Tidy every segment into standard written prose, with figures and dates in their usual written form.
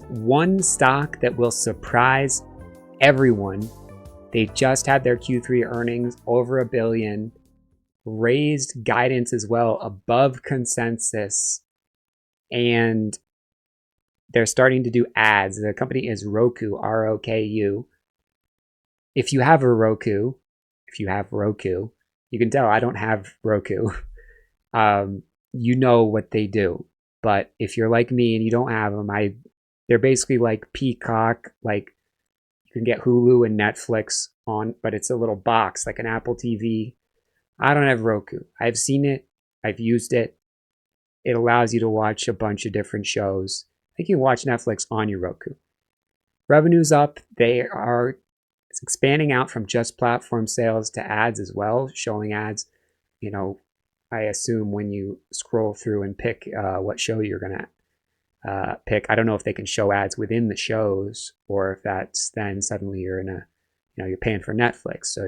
one stock that will surprise everyone. They just had their Q3 earnings over $1 billion, raised guidance as well above consensus, and they're starting to do ads. The company is Roku, R-O-K-U. If you have Roku, you can tell I don't have Roku. You know what they do. But if you're like me and you don't have them, they're basically like Peacock. Like, you can get Hulu and Netflix on, but it's a little box like an Apple TV. I don't have Roku. I've seen it. I've used it. It allows you to watch a bunch of different shows. I think you can watch Netflix on your Roku. Revenue's up. They are expanding out from just platform sales to ads as well, showing ads. You know, I assume when you scroll through and pick what show you're going to pick. I don't know if they can show ads within the shows, or if that's then suddenly you're you're paying for Netflix. So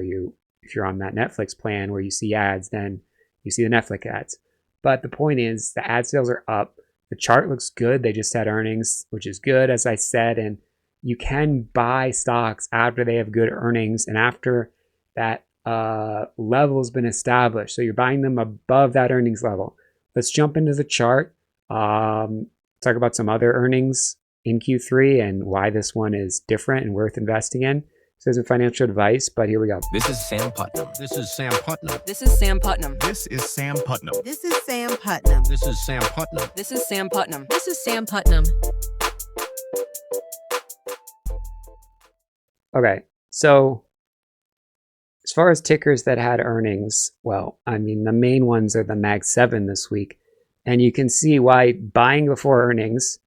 if you're on that Netflix plan where you see ads, then you see the Netflix ads. But the point is, the ad sales are up. The chart looks good. They just had earnings, which is good, as I said. And you can buy stocks after they have good earnings and after that level has been established. So you're buying them above that earnings level. Let's jump into the chart. Talk about some other earnings in Q3 and why this one is different and worth investing in. This isn't financial advice, but here we go. This is Sam Putnam. This is Sam Putnam. This is Sam Putnam. This is Sam Putnam. This is Sam Putnam. This is Sam Putnam. This is Sam Putnam. This is Sam Putnam. Okay, so as far as tickers that had earnings, well, I mean, the main ones are the Mag 7 this week. And you can see why buying before earnings,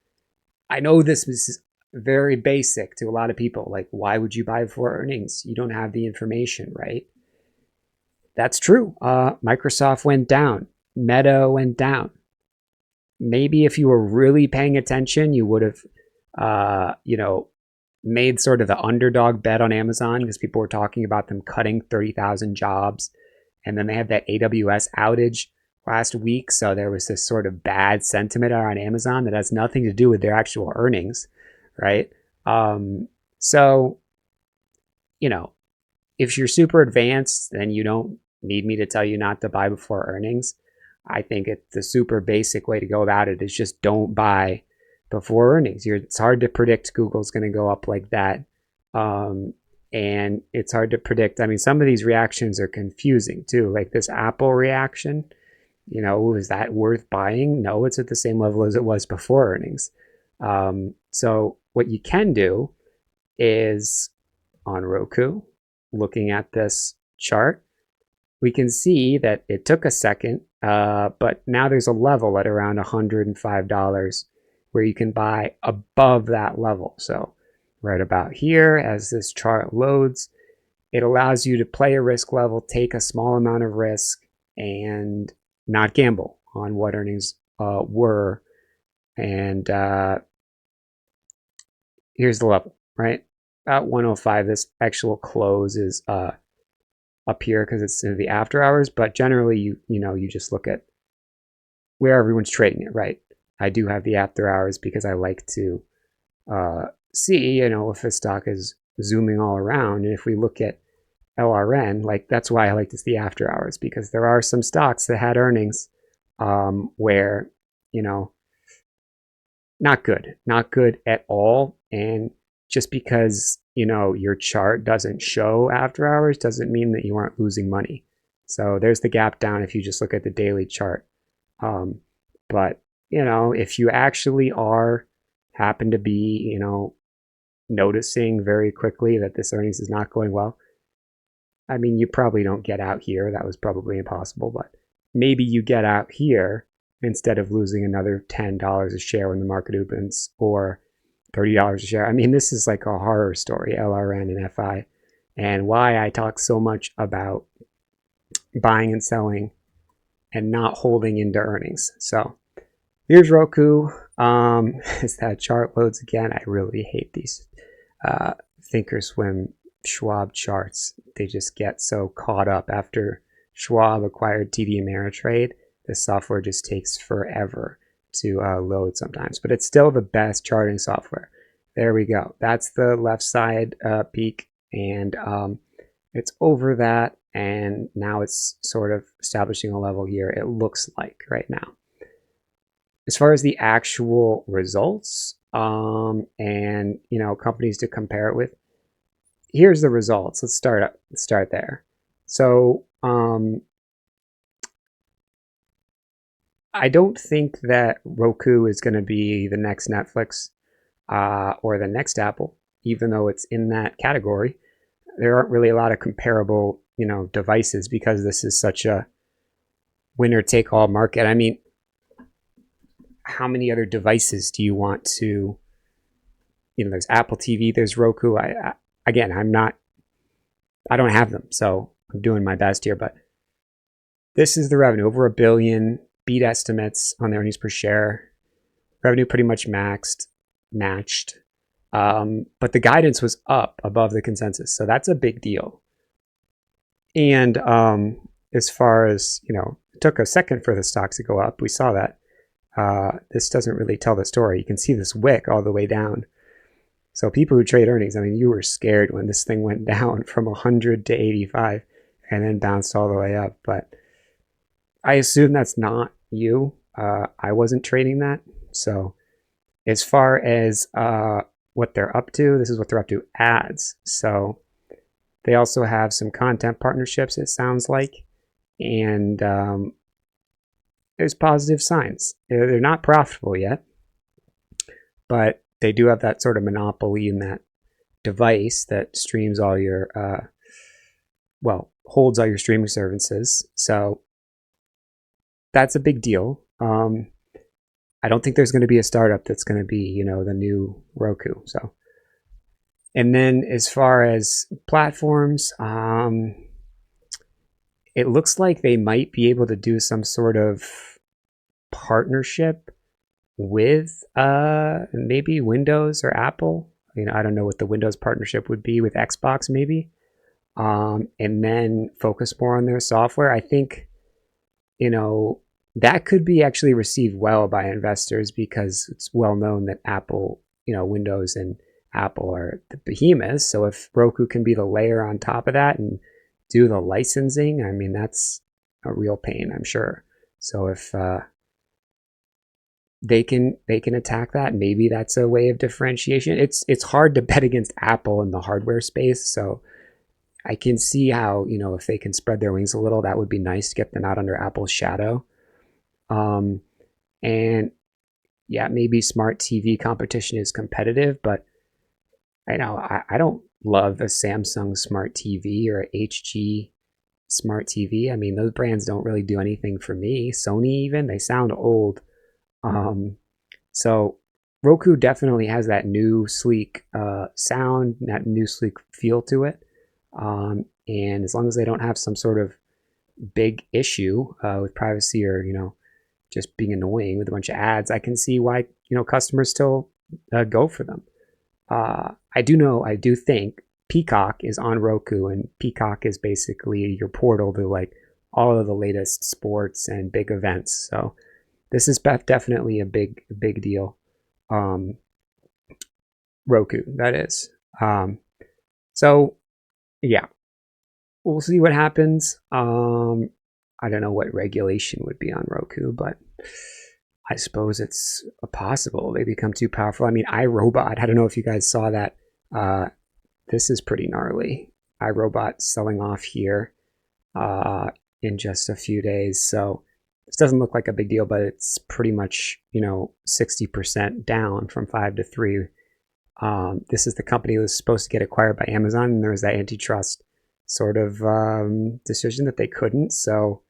I know this is very basic to a lot of people. Like, why would you buy before earnings? You don't have the information, right? That's true. Microsoft went down. Meta went down. Maybe if you were really paying attention, you would have, made sort of the underdog bet on Amazon, because people were talking about them cutting 30,000 jobs. And then they had that AWS outage last week. So there was this sort of bad sentiment around Amazon that has nothing to do with their actual earnings, right? So, if you're super advanced, then you don't need me to tell you not to buy before earnings. I think the super basic way to go about it is just don't buy before earnings. It's hard to predict Google's going to go up like that. And it's hard to predict. I mean, some of these reactions are confusing too. Like this Apple reaction, is that worth buying? No, it's at the same level as it was before earnings. So what you can do is on Roku, looking at this chart, we can see that it took a second, but now there's a level at around $105 where you can buy above that level. So right about here, as this chart loads, it allows you to play a risk level, take a small amount of risk, and not gamble on what earnings were. And here's the level, right? About 105. This actual close is up here because it's in the after hours, but generally you just look at where everyone's trading it, right? I do have the after hours because I like to see, if a stock is zooming all around. And if we look at LRN, like that's why I like to see after hours, because there are some stocks that had earnings where, not good at all. And just because, your chart doesn't show after hours doesn't mean that you aren't losing money. So there's the gap down if you just look at the daily chart. But, if you actually happen to be, noticing very quickly that this earnings is not going well, I mean, you probably don't get out here. That was probably impossible, but maybe you get out here instead of losing another $10 a share when the market opens, or $30 a share. I mean, this is like a horror story, LRN and FI, and why I talk so much about buying and selling and not holding into earnings. So here's Roku. As that chart loads again, I really hate these Thinkorswim Schwab charts. They just get so caught up. After Schwab acquired TD Ameritrade, the software just takes forever to load sometimes, but it's still the best charting software. There we go. That's the left side peak, and it's over that, and now it's sort of establishing a level here, it looks like right now. As far as the actual results, and companies to compare it with, here's the results. Let's start there. So I don't think that Roku is going to be the next Netflix or the next Apple, even though it's in that category. There aren't really a lot of comparable, devices because this is such a winner take all market. I mean, how many other devices do you want to, there's Apple TV, there's Roku. Again, I don't have them, so I'm doing my best here, but this is the revenue, over $1 billion, beat estimates on the earnings per share. Revenue pretty much matched. But the guidance was up above the consensus, so that's a big deal. And as far as, it took a second for the stocks to go up. We saw that. This doesn't really tell the story. You can see this wick all the way down. So people who trade earnings, I mean, you were scared when this thing went down from 100 to 85 and then bounced all the way up. But I assume that's not you. I wasn't trading that. So as far as what they're up to, this is what they're up to, ads. So they also have some content partnerships, it sounds like. And there's positive signs. They're not profitable yet, but they do have that sort of monopoly in that device that streams all your, holds all your streaming services. So that's a big deal. I don't think there's going to be a startup that's going to be, the new Roku. So, and then as far as platforms, it looks like they might be able to do some sort of partnership with maybe Windows or Apple. I don't know what the Windows partnership would be with Xbox maybe, and then focus more on their software. I think, that could be actually received well by investors because it's well known that Apple, Windows and Apple are the behemoths. So if Roku can be the layer on top of that and do the licensing, I mean, that's a real pain, I'm sure. So if they can attack that, maybe that's a way of differentiation. It's hard to bet against Apple in the hardware space. So I can see how, if they can spread their wings a little, that would be nice to get them out under Apple's shadow. And yeah, maybe smart TV competition is competitive, but I don't love a Samsung smart TV or a HG smart TV. I mean, those brands don't really do anything for me. Sony even, they sound old. So Roku definitely has that new sleek sound, that new sleek feel to it. And as long as they don't have some sort of big issue with privacy or, just being annoying with a bunch of ads, I can see why, customers still go for them. I do think Peacock is on Roku, and Peacock is basically your portal to like all of the latest sports and big events. So this is definitely a big deal. Roku, that is. So yeah, we'll see what happens. I don't know what regulation would be on Roku, but I suppose it's possible they become too powerful. I mean, iRobot, I don't know if you guys saw that. This is pretty gnarly. iRobot selling off here in just a few days. So this doesn't look like a big deal, but it's pretty much, 60% down from 5 to 3. This is the company that was supposed to get acquired by Amazon, and there was that antitrust sort of decision that they couldn't. So,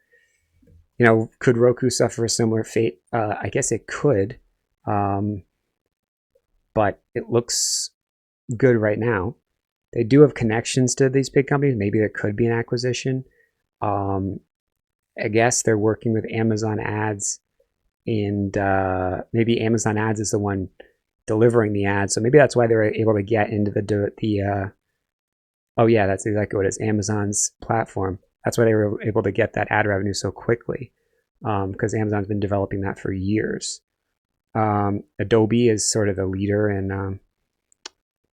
could Roku suffer a similar fate? I guess it could, but it looks good right now. They do have connections to these big companies. Maybe there could be an acquisition. I guess they're working with Amazon Ads, and maybe Amazon Ads is the one delivering the ads. So maybe that's why they were able to get into the oh yeah, that's exactly what it is. Amazon's platform. That's why they were able to get that ad revenue so quickly, because Amazon's been developing that for years. Adobe is sort of the leader in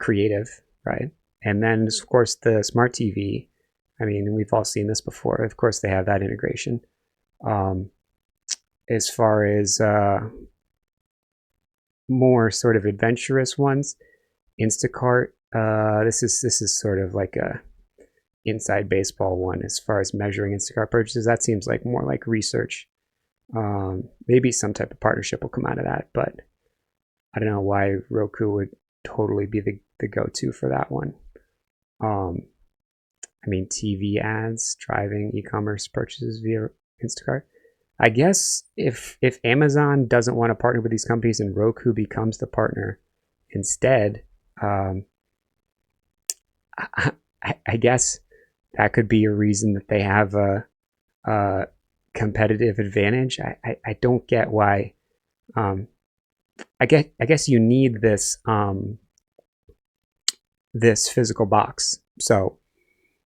creative, right? And then, of course, the smart TV. I mean, we've all seen this before. Of course, they have that integration. As far as more sort of adventurous ones, Instacart. This is sort of like a inside baseball one as far as measuring Instacart purchases. That seems like more like research. Maybe some type of partnership will come out of that, but I don't know why Roku would totally be the go-to for that one. I mean, TV ads driving e-commerce purchases via Instacart. I guess if Amazon doesn't want to partner with these companies and Roku becomes the partner instead, I guess that could be a reason that they have a competitive advantage. I don't get why. I guess you need this this physical box. So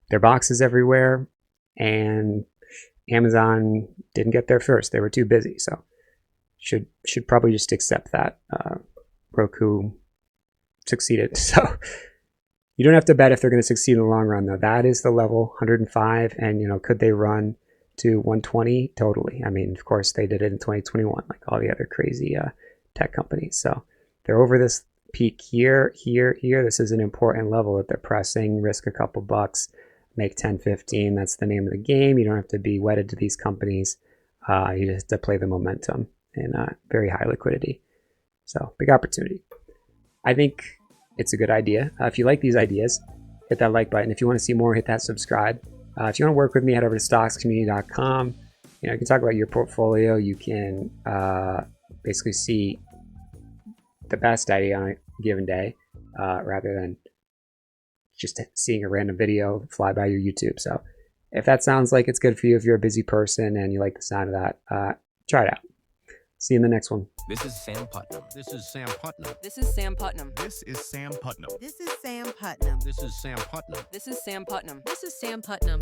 their box is everywhere, and Amazon didn't get there first. They were too busy. So should probably just accept that Roku succeeded. So you don't have to bet if they're going to succeed in the long run, though. That is the level, 105, and could they run to 120? Totally. I mean, of course, they did it in 2021, like all the other crazy tech companies. So they're over this peak here. This is an important level that they're pressing. Risk a couple bucks, make 10, 15. That's the name of the game. You don't have to be wedded to these companies. You just have to play the momentum and very high liquidity. So big opportunity. I think it's a good idea. If you like these ideas, hit that like button. If you want to see more, hit that subscribe. If you want to work with me, head over to stockscommunity.com. You can talk about your portfolio. You can basically see the best idea on a given day rather than just seeing a random video fly by your YouTube. So if that sounds like it's good for you, if you're a busy person and you like the sound of that, try it out. See you in the next one. This is Sam Putnam. This is Sam Putnam. This is Sam Putnam. This is Sam Putnam. This is Sam Putnam. This is Sam Putnam. This is Sam Putnam. This is Sam Putnam.